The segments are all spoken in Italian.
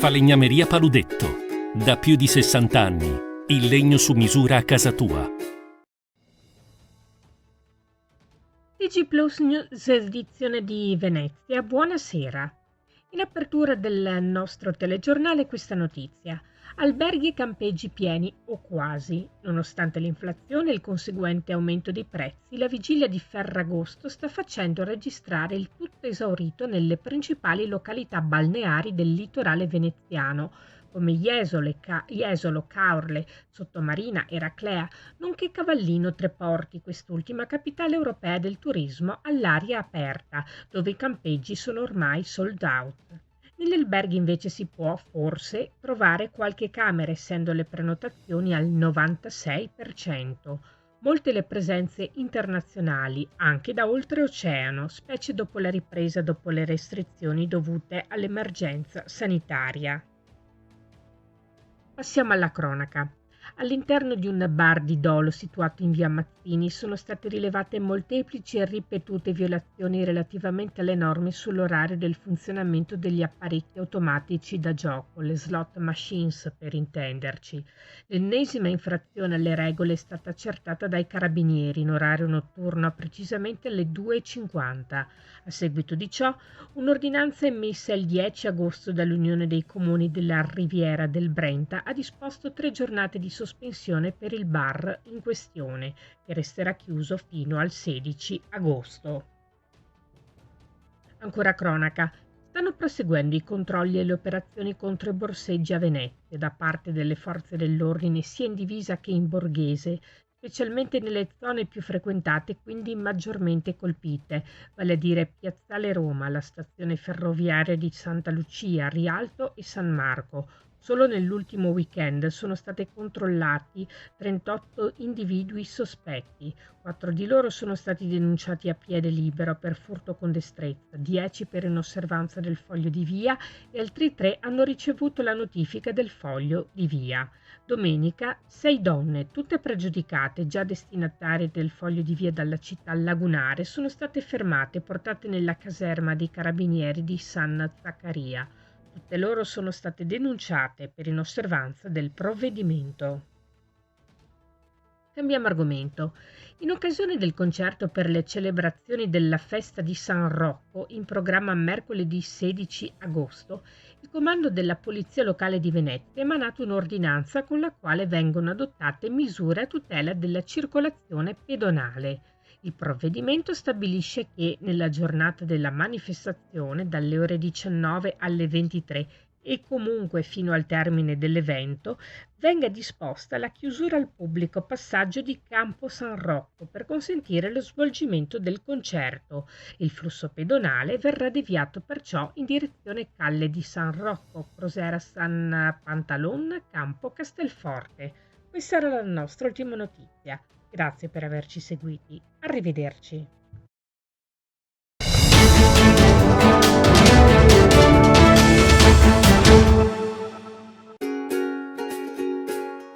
Falegnameria Paludetto. Da più di 60 anni. Il legno su misura a casa tua. TG Plus News edizione di Venezia, buonasera. In apertura del nostro telegiornale questa notizia. Alberghi e campeggi pieni o quasi. Nonostante l'inflazione e il conseguente aumento dei prezzi, la vigilia di Ferragosto sta facendo registrare il tutto esaurito nelle principali località balneari del litorale veneziano, come Jesolo, Caorle, Sottomarina, Eraclea, nonché Cavallino Treporti, quest'ultima capitale europea del turismo all'aria aperta, dove i campeggi sono ormai sold out. Negli alberghi invece si può, forse, trovare qualche camera, essendo le prenotazioni al 96%. Molte le presenze internazionali, anche da oltreoceano, specie dopo la ripresa dopo le restrizioni dovute all'emergenza sanitaria. Passiamo alla cronaca. All'interno di un bar di Dolo situato in via Mazzini sono state rilevate molteplici e ripetute violazioni relativamente alle norme sull'orario del funzionamento degli apparecchi automatici da gioco, le slot machines per intenderci. L'ennesima infrazione alle regole è stata accertata dai carabinieri in orario notturno precisamente alle 2:50. A seguito di ciò, un'ordinanza emessa il 10 agosto dall'Unione dei Comuni della Riviera del Brenta ha disposto 3 giornate di sospensione per il bar in questione, che resterà chiuso fino al 16 agosto. Ancora cronaca. Stanno proseguendo i controlli e le operazioni contro i borseggi a Venezia da parte delle forze dell'ordine sia in divisa che in borghese, specialmente nelle zone più frequentate e quindi maggiormente colpite, vale a dire Piazzale Roma, la stazione ferroviaria di Santa Lucia, Rialto e San Marco. Solo nell'ultimo weekend sono stati controllati 38 individui sospetti. 4 di loro sono stati denunciati a piede libero per furto con destrezza, 10 per inosservanza del foglio di via e altri 3 hanno ricevuto la notifica del foglio di via. Domenica 6 donne, tutte pregiudicate, già destinatarie del foglio di via dalla città lagunare, sono state fermate e portate nella caserma dei carabinieri di San Zaccaria. Tutte loro sono state denunciate per inosservanza del provvedimento. Cambiamo argomento. In occasione del concerto per le celebrazioni della festa di San Rocco, in programma mercoledì 16 agosto, il comando della Polizia Locale di Venezia ha emanato un'ordinanza con la quale vengono adottate misure a tutela della circolazione pedonale. Il provvedimento stabilisce che nella giornata della manifestazione, dalle ore 19 alle 23 e comunque fino al termine dell'evento, venga disposta la chiusura al pubblico passaggio di Campo San Rocco per consentire lo svolgimento del concerto. Il flusso pedonale verrà deviato perciò in direzione Calle di San Rocco, Crosera San Pantalon, Campo Castelforte. Questa era la nostra ultima notizia. Grazie per averci seguiti. Arrivederci.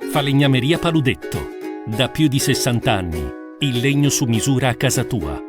Falegnameria Paludetto. Da più di 60 anni. Il legno su misura a casa tua.